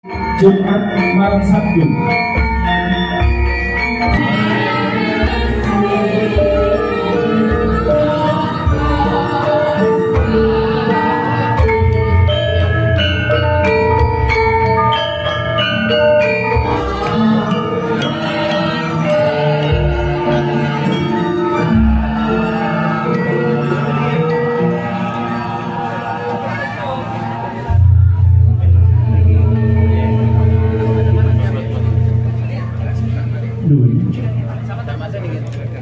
Jumat malam Sabtu.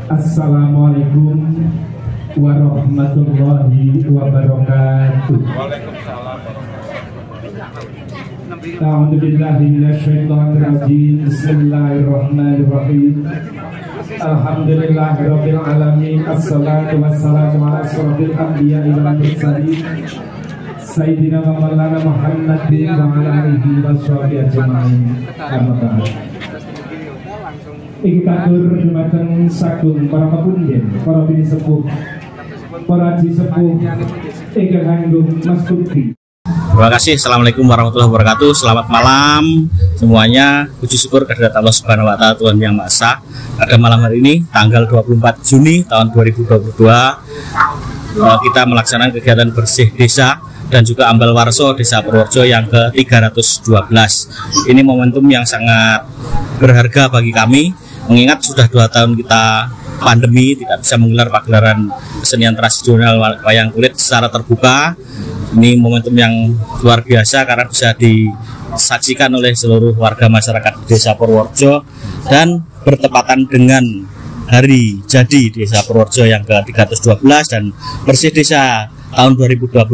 Assalamualaikum warahmatullahi wabarakatuh. Waalaikumsalam. A'udzubillahi minasyaitonirrajim. Bismillahirrahmanirrahim. Alhamdulillahirabbil alamin. Assalatu wassalamu ala asyrofil anbiya'i wal mursalin. Sayyidina wa maulana Muhammadin wa ala alihi washabihi ajmain. Amma ba'd. Ing katur dumateng sagung para pepunden, para bini sepuh, para haji sepuh, ingkang anggung Mas Kudri. Terima kasih. Assalamualaikum warahmatullahi wabarakatuh. Selamat malam semuanya. Puji syukur kehadirat Allah Subhanahu wa taala, Tuhan Yang Maha Esa. Pada malam hari ini tanggal 24 Juni tahun 2022 kita melaksanakan kegiatan bersih desa dan juga ambal warso Desa Purworejo yang ke-312. Ini momentum yang sangat berharga bagi kami, mengingat sudah 2 tahun kita pandemi tidak bisa menggelar pagelaran kesenian tradisional wayang kulit secara terbuka. Ini momentum yang luar biasa karena bisa disaksikan oleh seluruh warga masyarakat Desa Purworejo dan bertepatan dengan hari jadi Desa Purworejo yang ke-312 dan bersih desa tahun 2022.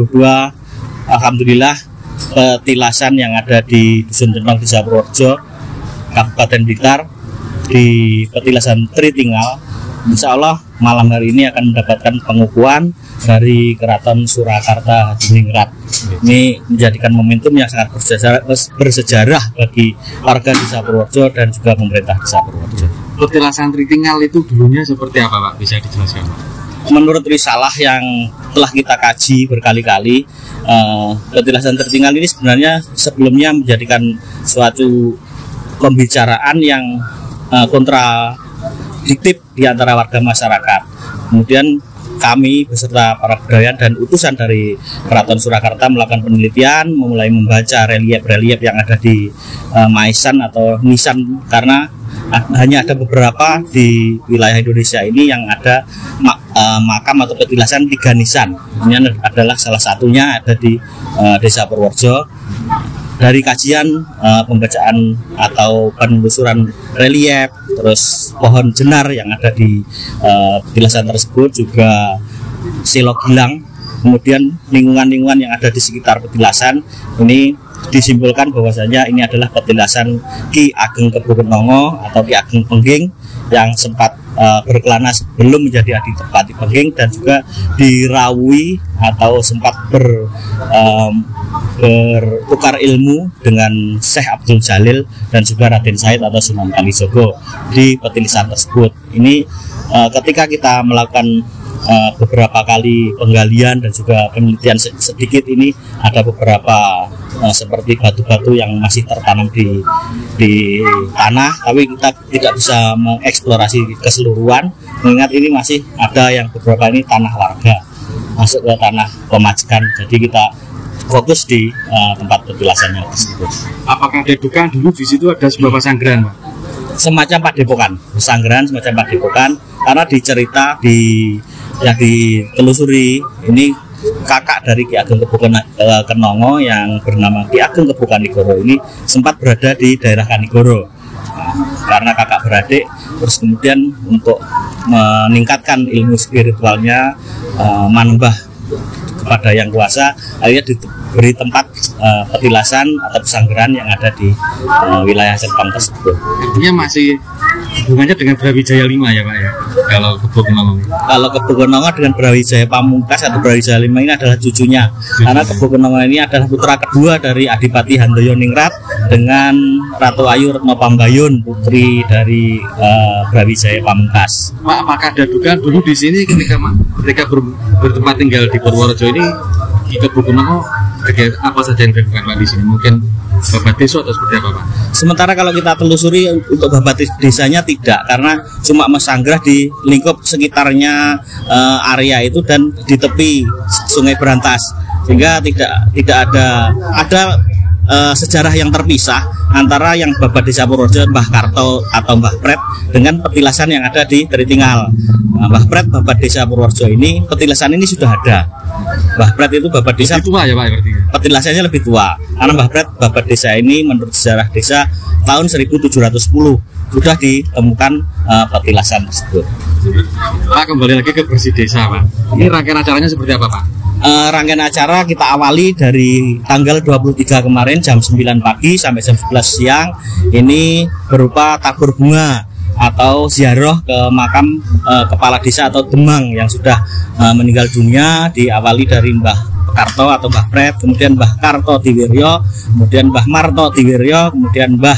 Alhamdulillah petilasan yang ada di Dusun Centong Desa Purworejo, Kabupaten Blitar, di petilasan Tritinggal, insya Allah malam hari ini akan mendapatkan pengukuhan dari Keraton Surakarta Hadiningrat. Ini menjadikan momentum yang sangat bersejarah bagi warga Desa Purworejo dan juga pemerintah Desa Purworejo. Petilasan Tritinggal itu dulunya seperti apa, Pak? Bisa dijelaskan? Menurut risalah yang telah kita kaji berkali-kali, petilasan Tritinggal ini sebenarnya sebelumnya menjadikan suatu pembicaraan yang kontradiktif di antara warga masyarakat. Kemudian kami beserta para budayawan dan utusan dari Keraton Surakarta melakukan penelitian, mulai membaca relief-relief yang ada di Maisan atau Nisan, karena hanya ada beberapa di wilayah Indonesia ini yang ada makam atau petilasan 3 nisan. Ini adalah salah satunya ada di Desa Purworejo. Dari kajian, pembacaan atau penelusuran relief, terus pohon jenar yang ada di petilasan tersebut, juga silok gilang, kemudian lingkungan-lingkungan yang ada di sekitar petilasan, ini disimpulkan bahwasanya ini adalah petilasan Ki Ageng Kebokenongo atau Ki Ageng Pengging yang sempat berkelana sebelum menjadi Adipati Pengging dan juga dirawuhi atau sempat bertukar ilmu dengan Syekh Abdul Jalil dan juga Raden Said atau Sunan Kalijogo di petilasan tersebut. Ini ketika kita melakukan beberapa kali penggalian dan juga penelitian sedikit, ini ada beberapa seperti batu-batu yang masih tertanam di tanah, tapi kita tidak bisa mengeksplorasi keseluruhan, mengingat ini masih ada yang beberapa ini tanah warga masuk ke tanah pemajikan. Jadi kita fokus di tempat petilasannya tersebut. Apakah ada dugaan dulu di situ ada sebuah pasanggeran, Pak? Semacam padepokan, pesanggeran semacam padepokan, karena dicerita yang ditelusuri ini kakak dari Ki Ageng Kebokenongo yang bernama Ki Ageng Kebokanigoro ini sempat berada di daerah Kanigoro. Karena kakak beradik, terus kemudian untuk meningkatkan ilmu spiritualnya, manembah kepada Yang Kuasa, akhirnya diberi tempat petilasan atau pesanggeran yang ada di wilayah Centong tersebut. Artinya masih hubungannya dengan Brawijaya 5 ya, Pak ya? Kalau Kebokenongo. Kalau Kebokenongo dengan Brawijaya Pamungkas atau Brawijaya 5 ini adalah cucunya. Karena Kebokenongo ini adalah putra kedua dari Adipati Handoyo Ningrat dengan Ratu Ayu Retno Pambayun, putri dari Brawijaya Pamungkas. Pak, apakah ada dugaan dulu di sini ketika bertempat tinggal di Purworejo ini, Ki Kebokenongo apa saja yang dilakukan, Pak, di sini? Mungkin babat desa atau seperti apa Pak? Sementara kalau kita telusuri untuk babat desanya tidak, karena cuma mesanggrah di lingkup sekitarnya area itu dan di tepi Sungai Berantas, sehingga tidak ada sejarah yang terpisah antara yang babat desa Purworejo Mbah Karto atau Mbah Pret dengan petilasan yang ada di Teritinggal. Mbah Pret babat desa Purworejo ini, petilasan ini sudah ada. Mbah Pret itu babat desa lebih tua ya Pak, berarti petilasannya lebih tua, karena Mbah Pret babat desa ini menurut sejarah desa tahun 1710 sudah ditemukan petilasan tersebut. Pak, kembali lagi ke bersih desa Pak. Ini rangkaian acaranya seperti apa Pak? Rangkaian acara kita awali dari tanggal 23 kemarin jam 9 pagi sampai jam 11 siang. Ini berupa tabur bunga atau ziarah ke makam kepala desa atau demang yang sudah meninggal dunia, diawali dari Mbah Karto atau Mbah Pret, kemudian Mbah Karto Diwiryo, kemudian Mbah Marto Diwiryo, kemudian Mbah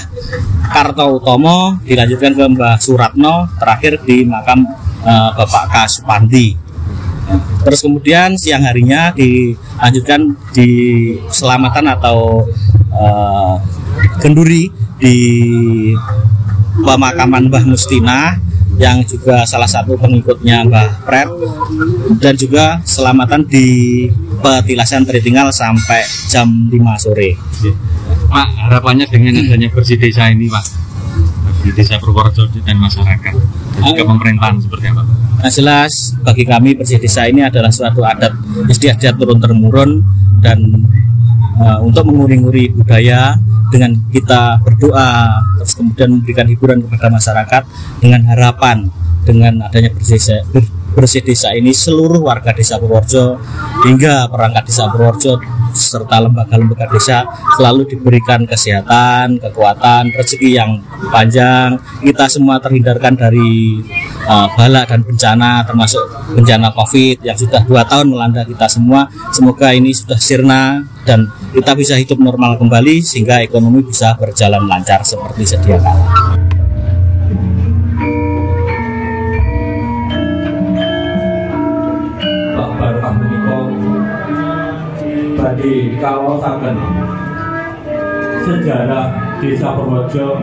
Karto Utomo, dilanjutkan ke Mbah Suratno, terakhir di makam Bapak K. Supandi. Terus kemudian siang harinya dilanjutkan di selamatan atau kenduri di pemakaman Mbah Mustina yang juga salah satu pengikutnya Mbah Pret, dan juga selamatan di petilasan Teritinggal sampai jam 5 sore. Pak, harapannya dengan adanya bersih desa ini Pak, di desa Purworejo dan masyarakat dan juga pemerintahan seperti apa? Nah, jelas bagi kami bersih desa ini adalah suatu adat istiadat turun-temurun, dan untuk menguri-nguri budaya dengan kita berdoa, terus kemudian memberikan hiburan kepada masyarakat dengan harapan dengan adanya bersih desa ini seluruh warga desa Purworejo hingga perangkat desa Purworejo serta lembaga-lembaga desa selalu diberikan kesehatan, kekuatan, rezeki yang panjang, kita semua terhindarkan dari bala dan bencana, termasuk bencana COVID yang sudah 2 tahun melanda kita semua. Semoga ini sudah sirna dan kita bisa hidup normal kembali sehingga ekonomi bisa berjalan lancar seperti sedia kala. Badi kawasaken sejarah desa Purworejo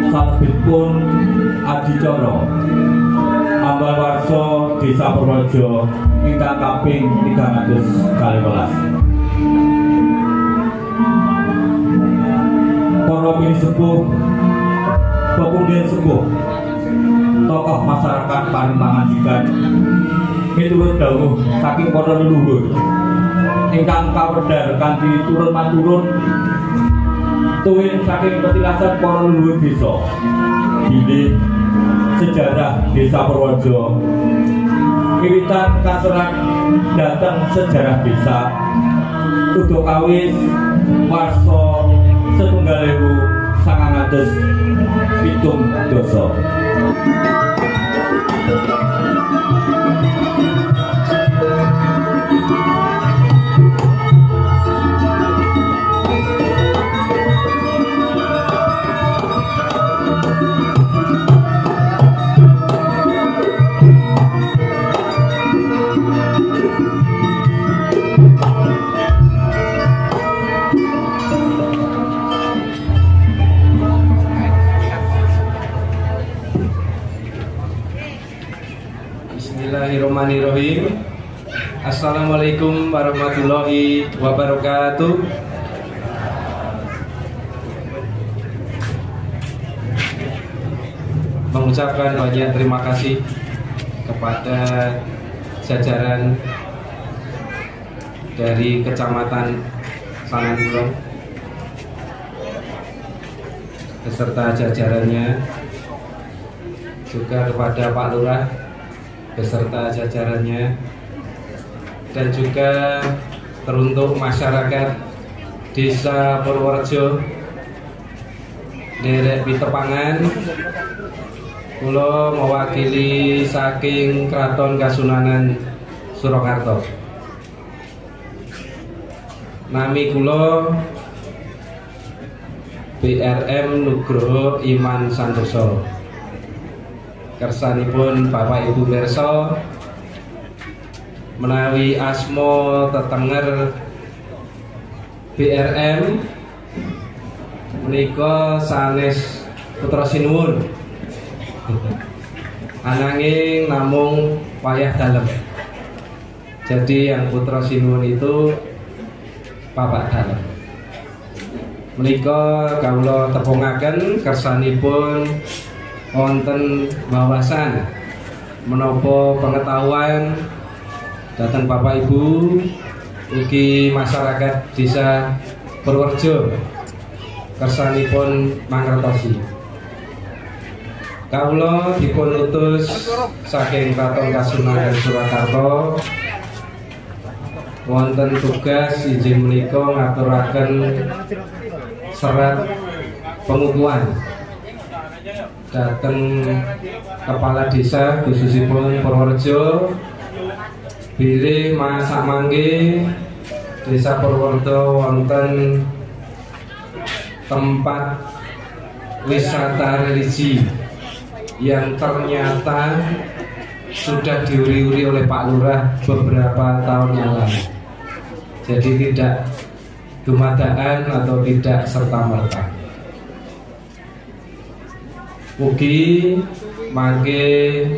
salebetipun adicara ambal warsa desa Purworejo ingkang kaping 312. Para pinisepuh, pepunden sepuh, tokoh masyarakat Panembahan miturut dawuh saking para leluhur ingkang kawedhar kanthi turun-maturun tuwin saking petilasan para leluhur desa. Bilih sejarah desa Purworejo wiwitan kaserat dhateng sejarah desa uga kawis warsa 1970. Bismillahirrahmanirrahim. Assalamualaikum warahmatullahi wabarakatuh. Mengucapkan banyak terima kasih kepada jajaran dari Kecamatan Sangankulon beserta jajarannya, juga kepada Pak Lurah beserta jajarannya, dan juga teruntuk masyarakat Desa Purworejo derek pitepangan. Kula mewakili saking Kraton Kasunanan Surakarta. Nami kula BRM Nugroho Iman Santoso. Kersanipun Bapak Ibu pirsa menawi asma tetenger BRM menika sanes putra sinuwun. Ananging namung wayah dalem. Jadi yang putra sinuwun itu bapak dalem. Menika kawula tepungaken kersanipun wonten wawasan menapa pengetahuan dhateng Bapak Ibu ugi masyarakat Desa Purworejo kersanipun mangertosi. Kawula dipun utus saking Kraton Kasunanan Surakarta wonten tugas izin menika ngaturaken serat pengukuhan dhateng kepala desa khususipun Purworejo bilih masak mangke Desa Purworejo wonten tempat wisata religi yang ternyata sudah diuri-uri oleh Pak Lurah beberapa tahun yang lalu. Jadi tidak dumadaan atau tidak serta-merta. Mugi mangke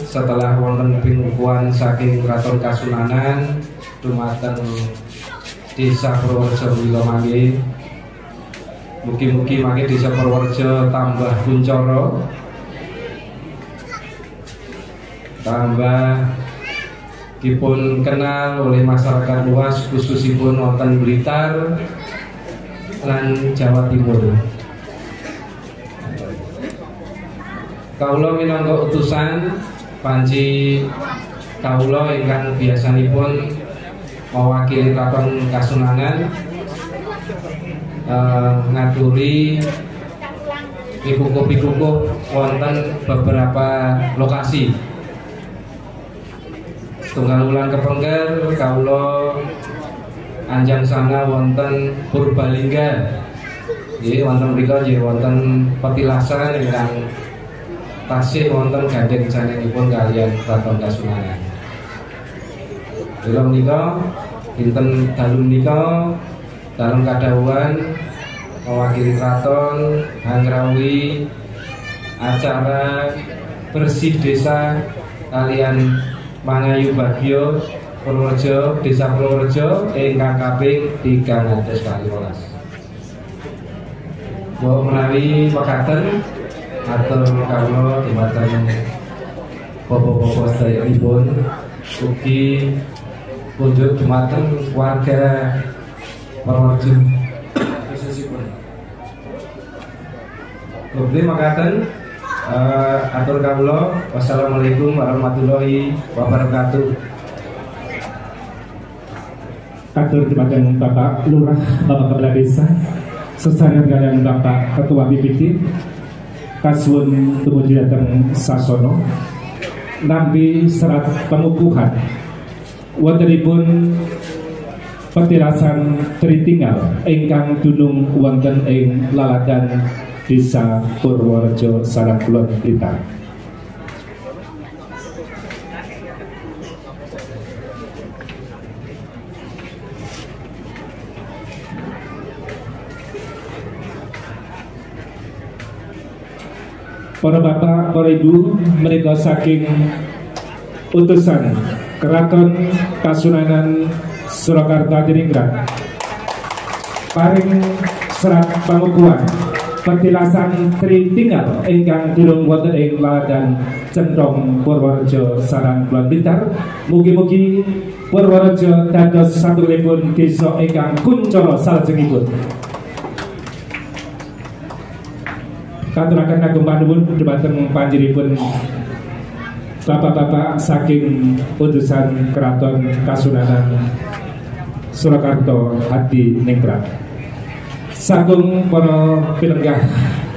setelah wonten pingukuhan saking Kraton Kasunanan dumateng Desa Purworejo mila mangke mugi-mugi mangke Desa Purworejo tambah kuncoro, tambah dipun kenal oleh masyarakat luas khususipun wonten Blitar lan Jawa Timur. Kawula minangka utusan panci kawula ingkang biasanipun mewakili Kraton Kasunanan ngaturi pikukuh-pikukuh wonten beberapa lokasi. Tunggal ulang kepengker kawula anjang sana wonten Purbalingga. Nggih wonten mriku nggih wonten petilasan ingkang tasih wonten gandeng sanenipun kaliyan Kraton Kasunanan. Dalam menika dinten dalu menika dalam kadhawuhan mewakili kraton ngrawuhi acara bersih desa kalian Mangayu Bagyo Purworejo Desa Purworejo ingkang kaping 312. Mbok menawi mekaten atur kawula dumateng bapak-bapak sedherekipun ugi kunjuk dumateng warga Purworejo khususipun. Mugi mekaten atur kawula. Wassalamualaikum warahmatullahi wabarakatuh. Atur dumateng Bapak Lurah, Bapak Kepala Desa, sesarengan kalian Bapak Ketua BPT, kasuwun tumuju dhateng sasono nampi serat pengukuhan wontenipun petilasan tritinggal ingkang dunung wonten ing laladan Desa Purworejo Sarang Kulon Blitar. Para bapak, para ibu, menika saking utusan Kraton Kasunanan Surakarta Diningrat paring serat pangukuhan petilasan tritinggal ingkang durung wonten ing laladan Centong Purworejo Sarang Kulon Blitar. Mugi-mugi Purworejo dados satunggalipun desa ingkang kuncara salajengipun. Katuraken kagem panuwun dhumateng panjenenganipun bapak-bapak saking utusan Kraton Kasunanan Surakarta Hadi Ningrat. Sagung para pilenggah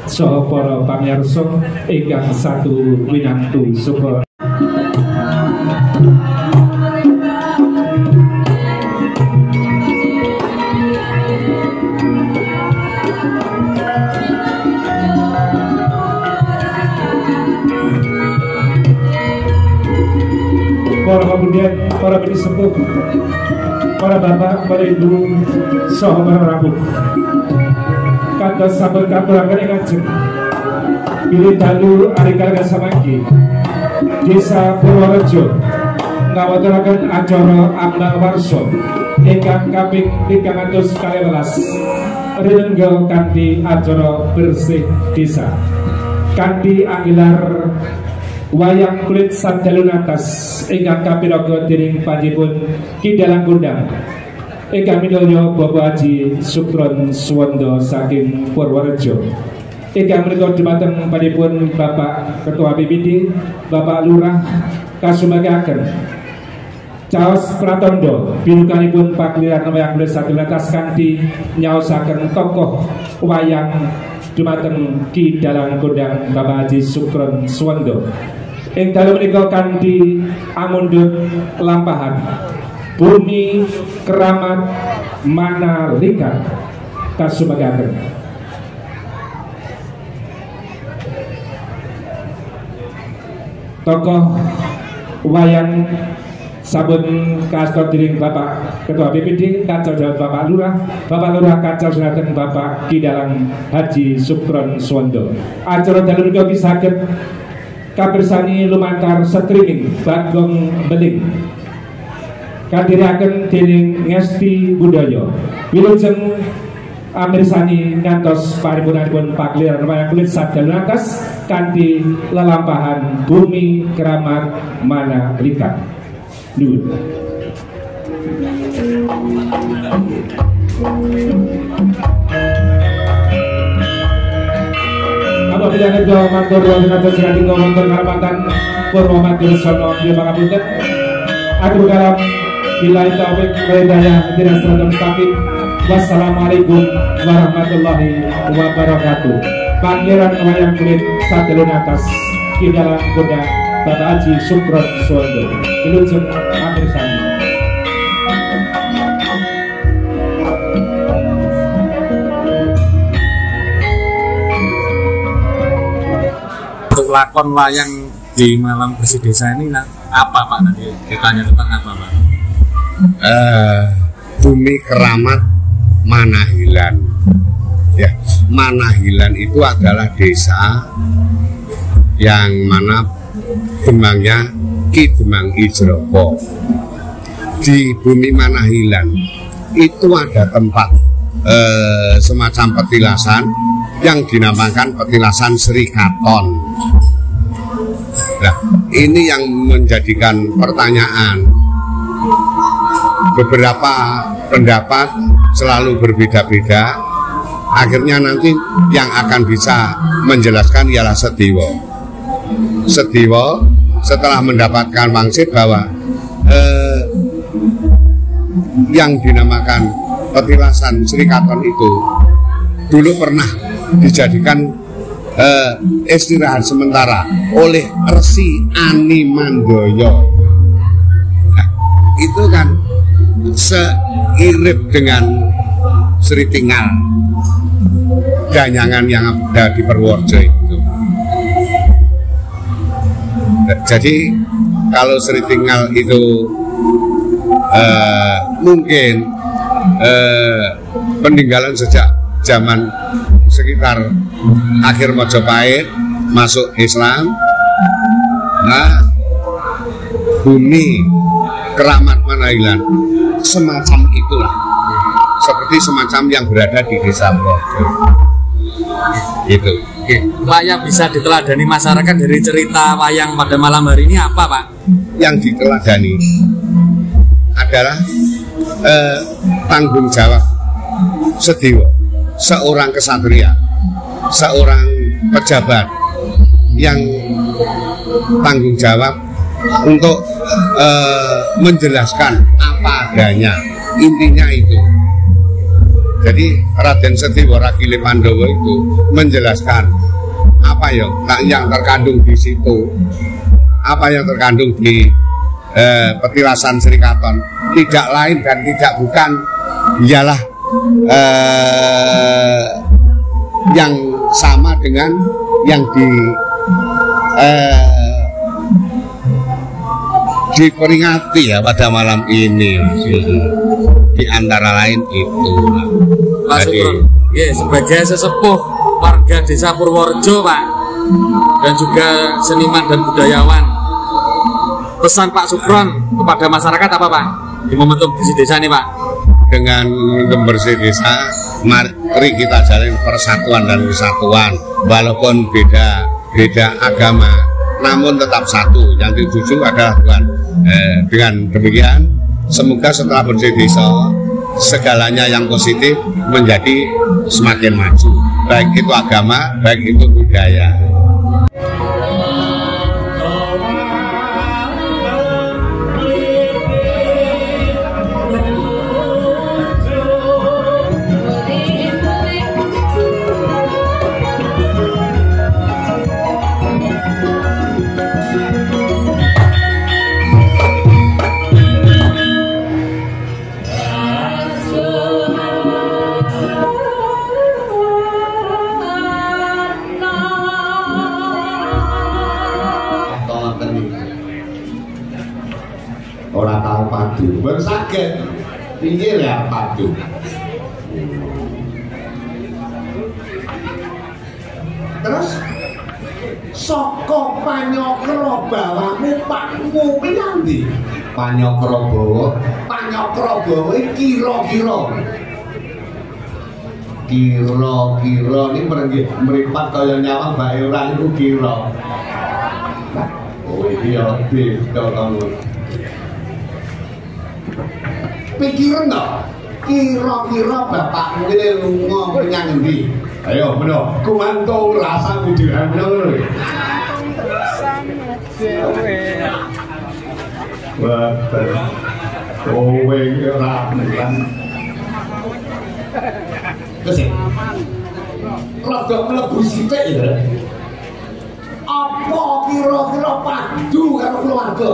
saha para pamirsa ingkang satu winantu suka para kemudian para bini sepuh, para bapak, para ibu, saha para rabu. kata sabar katurakan yang ngajeng pilih dalu arikalga samangki desa Purworejo ngawaturakan acara ambal warso ingkang kaping 312 rinengga kanthi acara bersih desa kanthi anggelar wayang kulit sadalun atas ingkang kapiraga dening panjenengan Ki Dalang Kondang ingkang minulya Bapak Haji Sukron Suwondo saking Purworejo ingkang menika dhumateng panjenengan Bapak Ketua BPD Bapak Lurah kasumagaken caos pratondo binukanipun pakliran wayang kulit sadalun atas kanthi nyaosaken tokoh wayang dhumateng Ki Dalang Kondang Bapak Haji Sukron Suwondo ing dalu menika kanthi amundhut lampahan Bumi Keramat Manalika kasumagaken. Tokoh wayang sabun kastor dening Bapak Ketua BPD kacau jawab Bapak Lurah kacau sunatan Bapak Ki Dalang Haji Sukron Suwondo. Acara dalu menika saged kapirsani lumantar streaming Bagong Beling kadiraken dening Ngesti Budaya wilujeng amirsani ngantos paripurnanipun pakliran wayang kulit sadalun atas kanthi lelampahan Bumi Keramat Manalika. Nuwun. Apabila nego matur wonten atus rading wonten karamatan Purwomadya sono nggih pangapunten. Atur kalam billahi taufiq wal hidayah ihdinas siratal mustaqim. Wassalamualaikum warahmatullahi wabarakatuh. Pangeran wayang kulit sadalun atas Ki Dalang Kondang Bapak Haji Sukron Suwondo wilujeng amirsani. Untuk lakon wayang di Malam Bersih Desa ini apa Pak? Nanti ditanya tentang apa Pak? Bumi Keramat Manahilan. Ya, Manahilan itu adalah desa yang mana demangnya Ki Demang Ijroko. Di Bumi Manahilan itu ada tempat semacam petilasan yang dinamakan petilasan Sri Katon. Nah, ini yang menjadikan pertanyaan. Beberapa pendapat selalu berbeda-beda. Akhirnya nanti yang akan bisa menjelaskan ialah Sediwo. Sediwo setelah mendapatkan wangsit bahwa yang dinamakan petilasan Sri Katon itu dulu pernah dijadikan istirahat sementara oleh Resi Animandoyo. Nah, itu kan seirip dengan Sri Tinggal Danyangan yang ada di Purworejo itu. Jadi kalau Sri Tinggal itu mungkin peninggalan sejak zaman sekitar akhir Majapahit masuk Islam. Nah, Bumi Keramat Manahilan semacam itulah, seperti semacam yang berada di Desa Purworejo. Itu. Pak, yang bisa diteladani masyarakat dari cerita wayang pada malam hari ini apa Pak? Yang diteladani adalah tanggung jawab Sediwo, seorang kesatria, seorang pejabat yang tanggung jawab untuk menjelaskan apa adanya, intinya itu. Jadi Raden Sediwo Ragile Pandowo itu menjelaskan apa yang terkandung di situ, apa yang terkandung di petilasan Sri Katon, tidak lain dan tidak bukan ialah yang sama dengan yang diperingati ya pada malam ini. Di antara lain itu. Jadi Ya, sebagai sesepuh warga Desa Purworejo, Pak, dan juga seniman dan budayawan, pesan Pak Sukron kepada masyarakat apa, Pak, di momentum bersih desa ini, Pak? Dengan bersih desa, mari kita jalin persatuan dan kesatuan, walaupun beda agama, namun tetap satu. Yang dituju adalah Tuhan. Dengan demikian, semoga setelah bersih desa, segalanya yang positif menjadi semakin maju, baik itu agama, baik itu budaya. Orang tahu padu, bersakit, pinggir ya padu. Terus, soko panyokro bawamu pakmu pinandi. Panyokro bawa kira ini meripat kaya nyawang bae orang itu kira. Oh iya, kamu pikiran dong, kira-kira bapakmu ini lunga menyang endi? Ayo, bener, kumantung rasa kudiran bener. Betul, kowe ramelan. Terus ya, rada mlebu sithik ya. Apa kira-kira padu karo keluarga?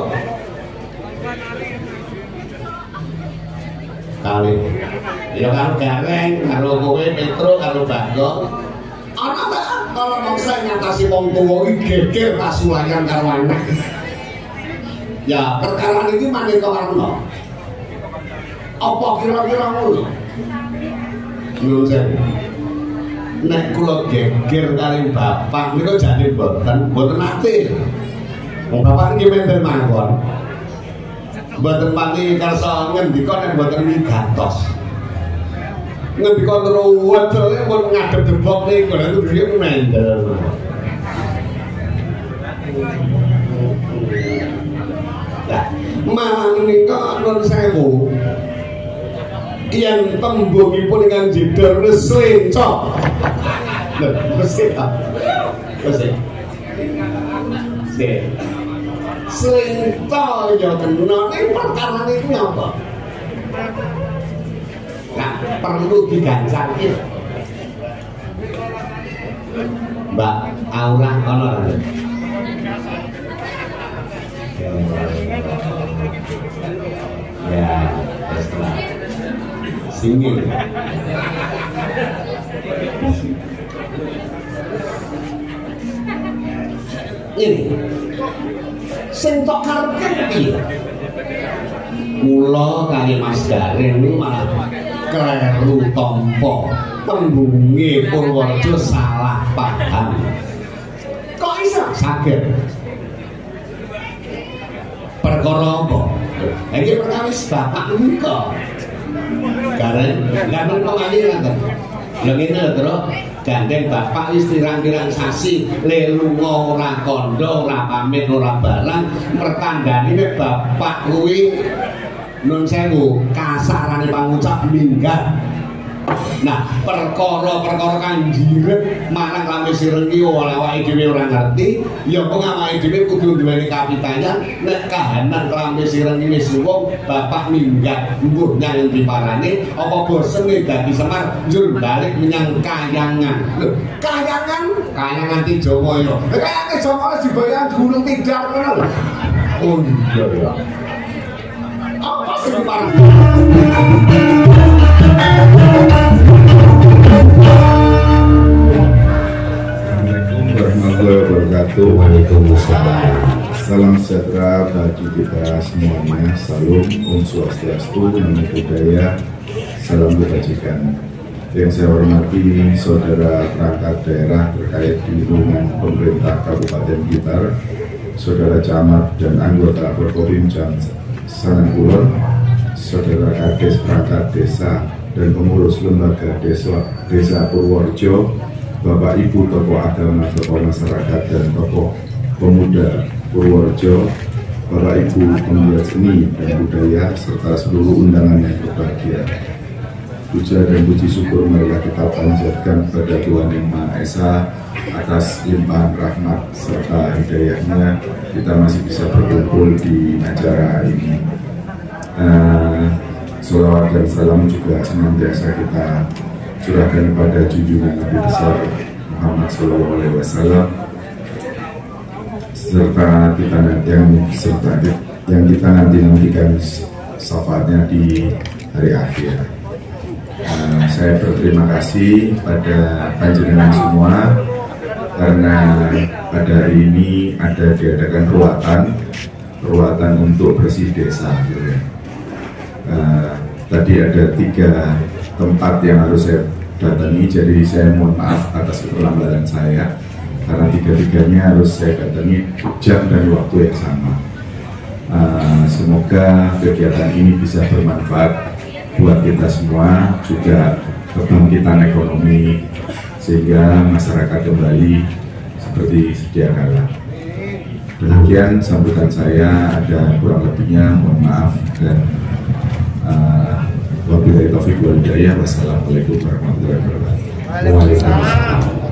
Kali ya karo gareng, karo kowe Petro, karo Bagong. Ana ta kalau mangsa nyatasi wong tuwa iki geger kasulayan karo anak. Ya perkara iki maneka warna. Apa kira-kira ngono? Nyuwun sewu. Nek kula geger kali bapak niku jane mboten ate. Wong bapak iki menten mangkon. Mboten pati kersa ngendika nek mboten migatos. Ngendika ruwet pun ngadep debok niku lha iki mendel. Lah, malah menika nun sewu. Yen tembungipun ingkang jedor neslencok. Lho, mesti ta. Mesti. Selingkuh ya kena ini perkara ini apa? Nah, perlu digancang ini Mbak Aura Honor ya, setelah singgil ini sing tok karepe piye? Mula kali Mas Garing niku malah kleru tampa. Tembunge Purworejo salah paham. Kok iso saged? Perkara apa? Iki perkawis bapak nika. Garing, lan kok ngali ngoten. Lha ngene lho, Tru. Gandeng bapak istirang-tirang sasi lelunga ora kondo ora pamit ora barang mertandani bapak kuwi nun sewu kasarane pangucap minggat. Nah, perkara-perkara kang jirep marang lambe sireng iki awake dhewe ora ngerti, ya kok awake dhewe kudu duweni kapitayan nek kahanan lambe sireng iki wis luwung bapak minggat mbuh nyang diparani apa bosene dadi Semar njur balik menyang Kayangan. Lho, Kayangan Tijomaya. Tijomaya dibayang Gunung Tidar ngono. Oh iya ya. Apa sing diparani? Assalamualaikum warahmatullahi wabarakatuh. Waalaikumsalam. Salam sejahtera bagi kita semuanya. Salam Om Swastiastu, Namo Buddhaya, salam kebajikan. Yang saya hormati saudara perangkat daerah terkait lingkungan pemerintah Kabupaten Blitar, saudara camat dan anggota Forkopimda Sanankulon, saudara Kades perangkat desa dan pengurus lembaga desa Purworejo, Bapak Ibu tokoh agama, tokoh masyarakat dan tokoh pemuda Purworejo, Bapak Ibu pemuda seni dan budaya serta seluruh undangan yang berbahagia. Puja dan puji syukur marilah kita panjatkan kepada Tuhan Yang Maha Esa atas limpahan rahmat serta hidayahnya kita masih bisa berkumpul di acara ini. Sholawat dan salam juga senantiasa kita curahkan kepada junjungan Nabi besar Muhammad SAW serta yang kita nantikan syafaatnya di hari akhir. Saya berterima kasih pada panjenengan semua karena pada hari ini diadakan perawatan untuk bersih desa. Tadi ada 3 tempat yang harus saya datangi, jadi saya mohon maaf atas keterlambatan saya karena 3-tiganya harus saya datangi jam dan waktu yang sama. Semoga kegiatan ini bisa bermanfaat buat kita semua, juga kebangkitan ekonomi sehingga masyarakat kembali seperti sedia kala. Demikian sambutan saya, ada kurang lebihnya mohon maaf dan wabillahi taufiq wal hidayah. Wassalamualaikum warahmatullahi wabarakatuh.